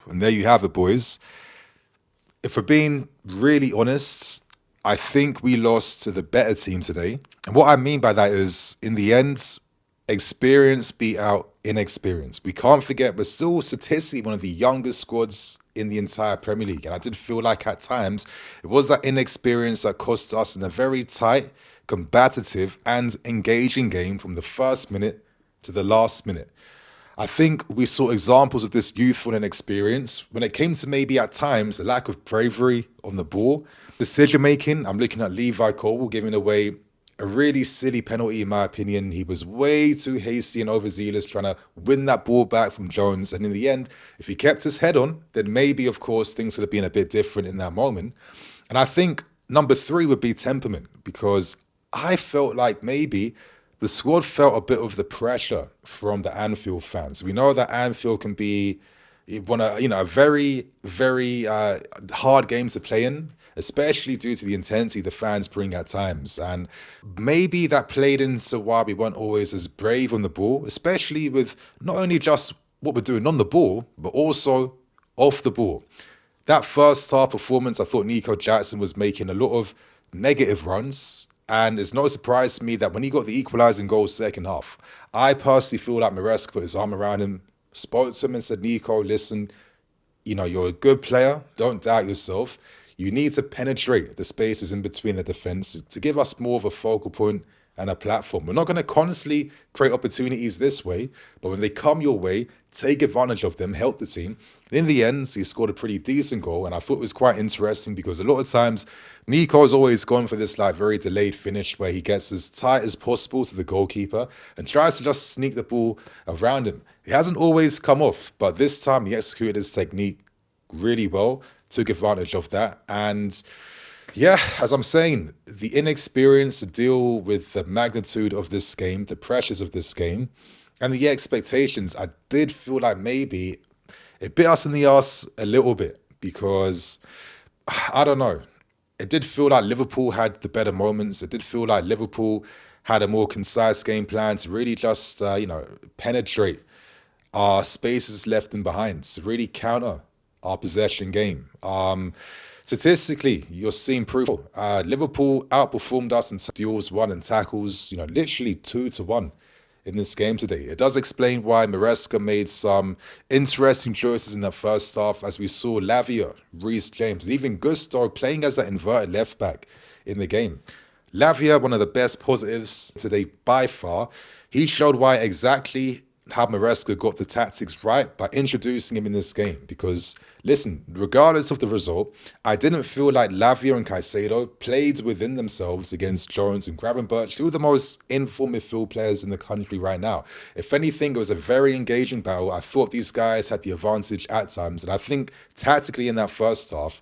And there you have it, boys. If we're being really honest, I think we lost to the better team today. And what I mean by that is, in the end, experience beat out inexperience. We can't forget we're still statistically one of the youngest squads in the entire Premier League. And I did feel like at times it was that inexperience that cost us in a very tight, combative, and engaging game from the first minute to the last minute. I think we saw examples of this youthful inexperience when it came to maybe at times a lack of bravery on the ball. Decision making, I'm looking at Levi Cole giving away a really silly penalty in my opinion. He was way too hasty and overzealous trying to win that ball back from Jones. And in the end, if he kept his head on, then maybe, of course, things would have been a bit different in that moment. And I think number three would be temperament, because I felt like maybe the squad felt a bit of the pressure from the Anfield fans. We know that Anfield can be a very, very hard game to play in, especially due to the intensity the fans bring at times. And maybe that played into why we weren't always as brave on the ball, especially with not only just what we're doing on the ball, but also off the ball. That first half performance, I thought Nico Jackson was making a lot of negative runs. And it's no surprise to me that when he got the equalising goal second half, I personally feel like Maresca put his arm around him, spoke to him and said, Nico, listen, you're a good player. Don't doubt yourself. You need to penetrate the spaces in between the defence to give us more of a focal point and a platform. We're not going to constantly create opportunities this way, but when they come your way, take advantage of them, help the team. And in the end, he scored a pretty decent goal, and I thought it was quite interesting because a lot of times Nico's always gone for this very delayed finish where he gets as tight as possible to the goalkeeper and tries to just sneak the ball around him. It hasn't always come off, but this time he executed his technique really well, took advantage of that. And yeah, as I'm saying, the inexperience to deal with the magnitude of this game, the pressures of this game, and the expectations, I did feel like maybe it bit us in the arse a little bit because, I don't know, it did feel like Liverpool had the better moments. It did feel like Liverpool had a more concise game plan to really just, penetrate our spaces left and behind, to really counter our possession game. Statistically, you're seeing proof. Liverpool outperformed us in duels won and tackles, literally 2-1 in this game today. It does explain why Maresca made some interesting choices in the first half, as we saw Lavia, Reece James, and even Gusto playing as that inverted left back in the game. Lavia, one of the best positives today by far. He showed why exactly how Maresca got the tactics right by introducing him in this game. Because, listen, regardless of the result, I didn't feel like Lavia and Caicedo played within themselves against Jones and Gravenberch, two of the most informed midfield players in the country right now. If anything, it was a very engaging battle. I thought these guys had the advantage at times. And I think tactically in that first half,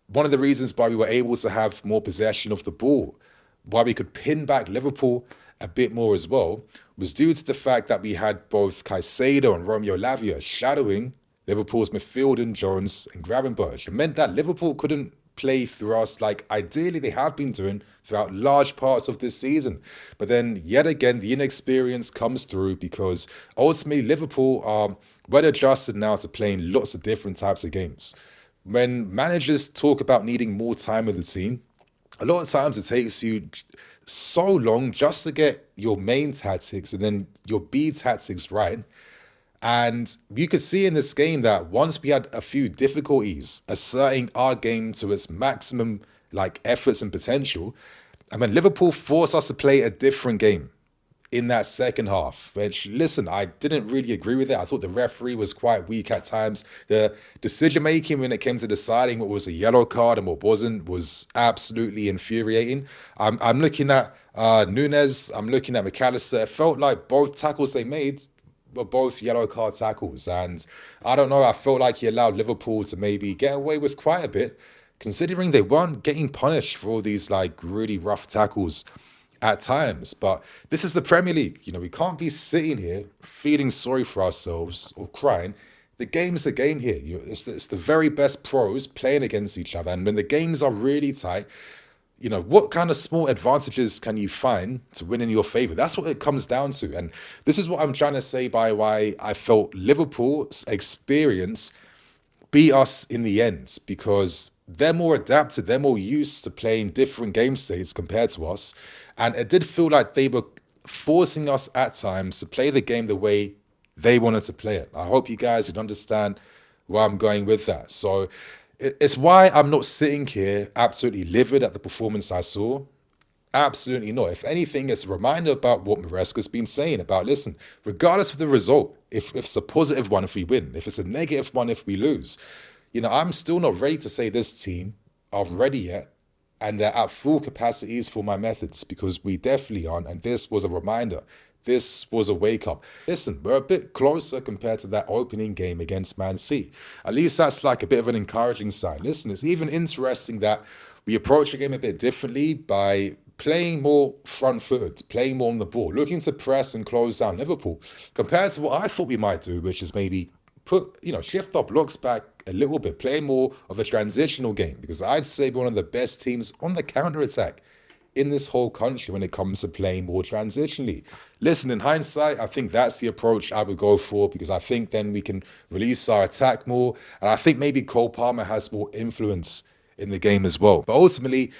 one of the reasons why we were able to have more possession of the ball, why we could pin back Liverpool a bit more as well, was due to the fact that we had both Caicedo and Romeo Lavia shadowing Liverpool's midfield and Jones and Gravenberch. It meant that Liverpool couldn't play through us like ideally they have been doing throughout large parts of this season. But then yet again, the inexperience comes through because ultimately Liverpool are well adjusted now to playing lots of different types of games. When managers talk about needing more time with the team, a lot of times it takes you so long just to get your main tactics and then your B tactics right. And you could see in this game that once we had a few difficulties asserting our game to its maximum efforts and potential, Liverpool forced us to play a different game in that second half, which, listen, I didn't really agree with it. I thought the referee was quite weak at times. The decision-making when it came to deciding what was a yellow card and what wasn't was absolutely infuriating. I'm looking at Nunes, I'm looking at McAllister. It felt like both tackles they made were both yellow card tackles. And I don't know, I felt like he allowed Liverpool to maybe get away with quite a bit, considering they weren't getting punished for all these really rough tackles at times. But this is the Premier League. We can't be sitting here feeling sorry for ourselves or crying. The game's the game here. It's the very best pros playing against each other. And when the games are really tight, what kind of small advantages can you find to win in your favour? That's what it comes down to. And this is what I'm trying to say by why I felt Liverpool's experience beat us in the end because they're more adapted, they're more used to playing different game states compared to us. And it did feel like they were forcing us at times to play the game the way they wanted to play it. I hope you guys can understand where I'm going with that. So it's why I'm not sitting here absolutely livid at the performance I saw. Absolutely not. If anything, it's a reminder about what Maresca's been saying about, listen, regardless of the result, if it's a positive one if we win, if it's a negative one if we lose, I'm still not ready to say this team are ready yet and they're at full capacities for my methods, because we definitely aren't. And this was a reminder. This was a wake-up. Listen, we're a bit closer compared to that opening game against Man City. At least that's like a bit of an encouraging sign. Listen, it's even interesting that we approach the game a bit differently by playing more front-footed, playing more on the ball, looking to press and close down Liverpool, compared to what I thought we might do, which is maybe shift our blocks back a little bit, play more of a transitional game, because I'd say we're one of the best teams on the counter-attack in this whole country when it comes to playing more transitionally. Listen, in hindsight, I think that's the approach I would go for, because I think then we can release our attack more, and I think maybe Cole Palmer has more influence in the game as well. But ultimately,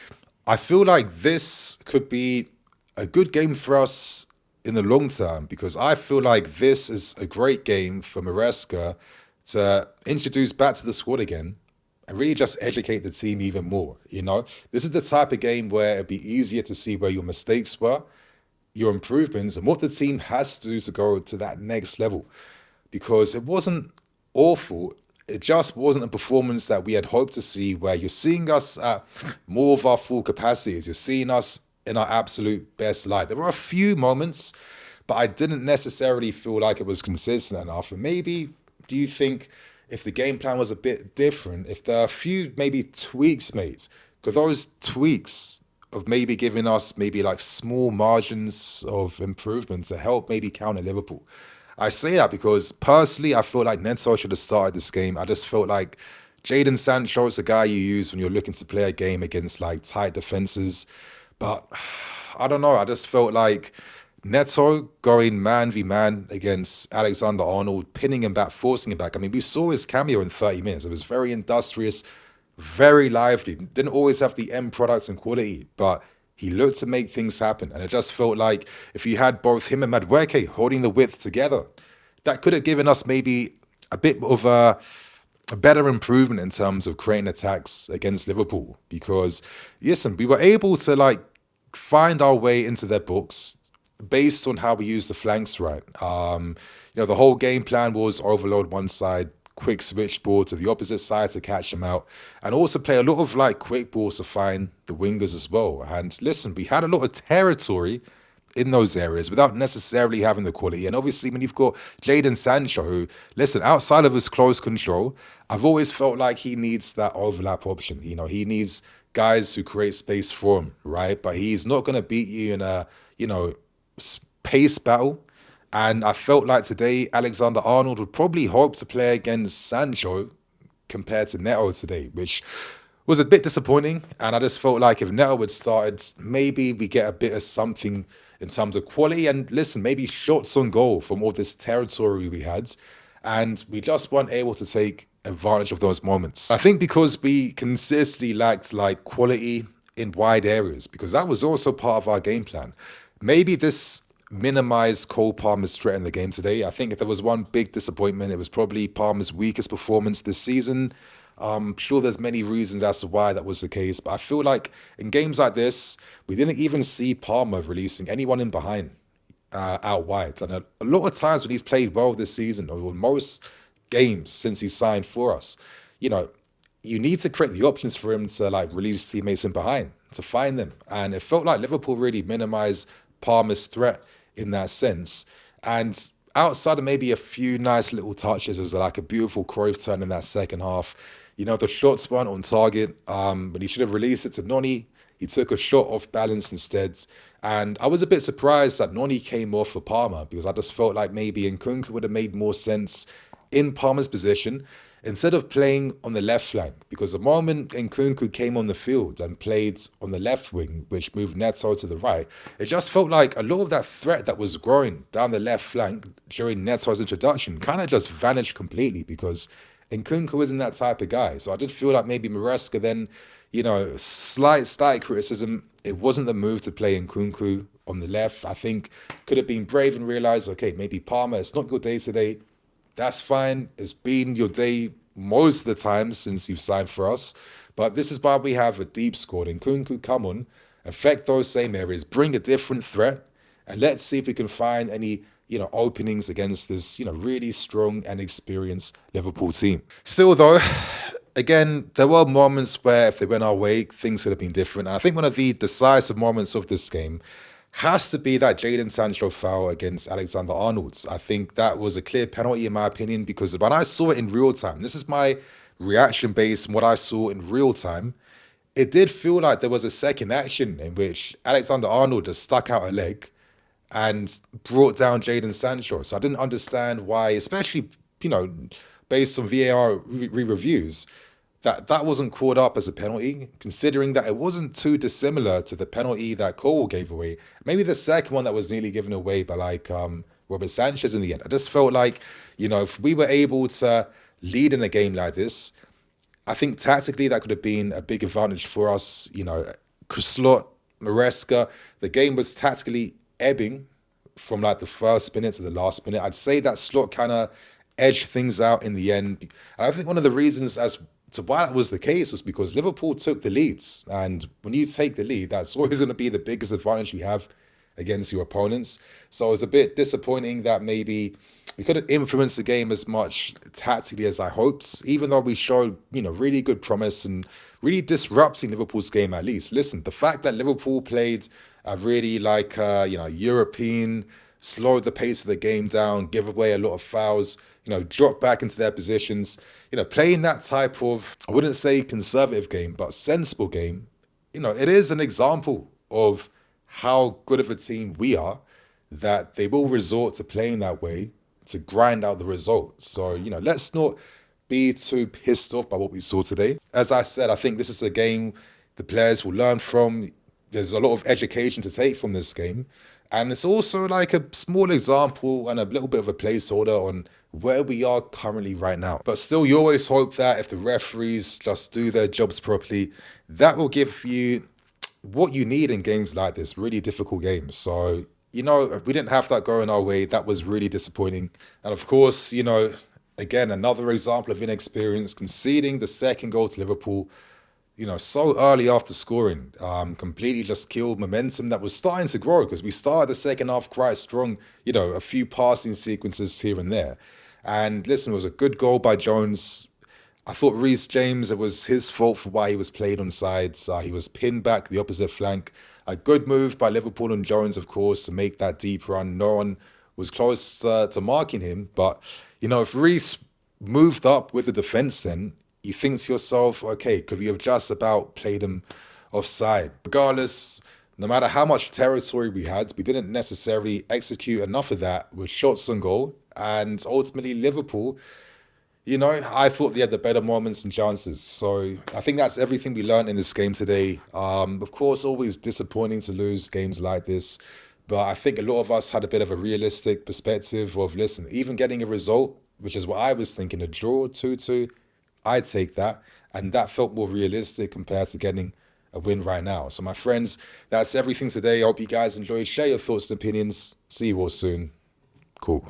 I feel like this could be a good game for us in the long term, because I feel like this is a great game for Maresca to introduce back to the squad again and really just educate the team even more. This is the type of game where it'd be easier to see where your mistakes were, your improvements, and what the team has to do to go to that next level. Because it wasn't awful. It just wasn't a performance that we had hoped to see, where you're seeing us at more of our full capacities. You're seeing us in our absolute best light. There were a few moments, but I didn't necessarily feel like it was consistent enough. And maybe, do you think if the game plan was a bit different, if there are a few maybe tweaks made, could those tweaks of maybe giving us maybe like small margins of improvement to help maybe counter Liverpool? I say that because personally, I feel like Neto should have started this game. I just felt like Jadon Sancho is the guy you use when you're looking to play a game against like tight defenses. But I don't know. I just felt like Neto going man v man against Alexander-Arnold, pinning him back, forcing him back. I mean, we saw his cameo in 30 minutes. It was very industrious, very lively. Didn't always have the end products and quality, but he looked to make things happen. And it just felt like if you had both him and Madueke holding the width together, that could have given us maybe a bit of a better improvement in terms of creating attacks against Liverpool. Because, listen, we were able to like find our way into their books based on how we use the flanks right. The whole game plan was overload one side, quick switch ball to the opposite side to catch them out, and also play a lot of like quick balls to find the wingers as well. And listen, we had a lot of territory in those areas without necessarily having the quality. And obviously when you've got Jadon Sancho, who, listen, outside of his close control, I've always felt like he needs that overlap option. He needs guys who create space for him, right? But he's not going to beat you in a, pace battle. And I felt like today Alexander-Arnold would probably hope to play against Sancho compared to Neto today, which was a bit disappointing. And I just felt like if Neto had started, maybe we get a bit of something in terms of quality. And listen, maybe shots on goal from all this territory we had. And we just weren't able to take advantage of those moments. I think because we consistently lacked like quality in wide areas, because that was also part of our game plan. Maybe this minimized Cole Palmer's threat in the game today. I think if there was one big disappointment, it was probably Palmer's weakest performance this season. I'm sure there's many reasons as to why that was the case, but I feel like in games like this, we didn't even see Palmer releasing anyone in behind out wide. And a lot of times when he's played well this season, or most games since he signed for us, you need to create the options for him to like release teammates in behind, to find them. And it felt like Liverpool really minimized Palmer's threat in that sense. And outside of maybe a few nice little touches, it was like a beautiful Cruyff turn in that second half. The shots weren't on target, but he should have released it to Noni. He took a shot off balance instead. And I was a bit surprised that Noni came off for Palmer, because I just felt like maybe Nkunku would have made more sense in Palmer's position instead of playing on the left flank. Because the moment Nkunku came on the field and played on the left wing, which moved Neto to the right, it just felt like a lot of that threat that was growing down the left flank during Neto's introduction kind of just vanished completely, because Nkunku isn't that type of guy. So I did feel like maybe Maresca then, slight criticism. It wasn't the move to play Nkunku on the left. I think could have been brave and realised, okay, maybe Palmer, it's not your day today. That's fine. It's been your day most of the time since you've signed for us. But this is why we have a deep squad. Nkunku, come on, affect those same areas, bring a different threat, and let's see if we can find any openings against this, really strong and experienced Liverpool team. Still though, again, there were moments where if they went our way, things could have been different. And I think one of the decisive moments of this game has to be that Jadon Sancho foul against Alexander-Arnold. I think that was a clear penalty in my opinion, because when I saw it in real time, this is my reaction based on what I saw in real time, it did feel like there was a second action in which Alexander-Arnold just stuck out a leg and brought down Jadon Sancho. So I didn't understand why, especially, based on VAR reviews, that wasn't caught up as a penalty, considering that it wasn't too dissimilar to the penalty that Cole gave away. Maybe the second one that was nearly given away by Robert Sanchez in the end. I just felt like, if we were able to lead in a game like this, I think tactically that could have been a big advantage for us. Slot, Maresca, the game was tactically ebbing from the first minute to the last minute. I'd say that Slot kind of edged things out in the end. And I think one of the reasons as to why that was the case was because Liverpool took the leads. And when you take the lead, that's always going to be the biggest advantage you have against your opponents. So it was a bit disappointing that maybe we couldn't influence the game as much tactically as I hoped, even though we showed, really good promise and really disrupting Liverpool's game at least. Listen, the fact that Liverpool played a really European, slowed the pace of the game down, give away a lot of fouls, drop back into their positions, playing that type of, I wouldn't say conservative game, but sensible game, it is an example of how good of a team we are, that they will resort to playing that way to grind out the result. So, let's not be too pissed off by what we saw today. As I said, I think this is a game the players will learn from. There's a lot of education to take from this game. And it's also like a small example and a little bit of a placeholder on where we are currently right now. But still, you always hope that if the referees just do their jobs properly, that will give you what you need in games like this, really difficult games. So, we didn't have that going our way. That was really disappointing. And of course, again, another example of inexperience, conceding the second goal to Liverpool, so early after scoring, completely just killed momentum that was starting to grow, because we started the second half quite strong, a few passing sequences here and there. And listen, it was a good goal by Jones. I thought Reece James, it was his fault for why he was played on sides. He was pinned back the opposite flank. A good move by Liverpool and Jones, of course, to make that deep run. No one was close to marking him. But, if Reece moved up with the defence then, you think to yourself, okay, could we have just about played him offside? Regardless, no matter how much territory we had, we didn't necessarily execute enough of that with shots on goal. And ultimately, Liverpool, I thought they had the better moments and chances. So I think that's everything we learned in this game today. Of course, always disappointing to lose games like this. But I think a lot of us had a bit of a realistic perspective of, listen, even getting a result, which is what I was thinking, a draw, 2-2, I'd take that. And that felt more realistic compared to getting a win right now. So my friends, that's everything today. I hope you guys enjoyed. Share your thoughts and opinions. See you all soon. Cool.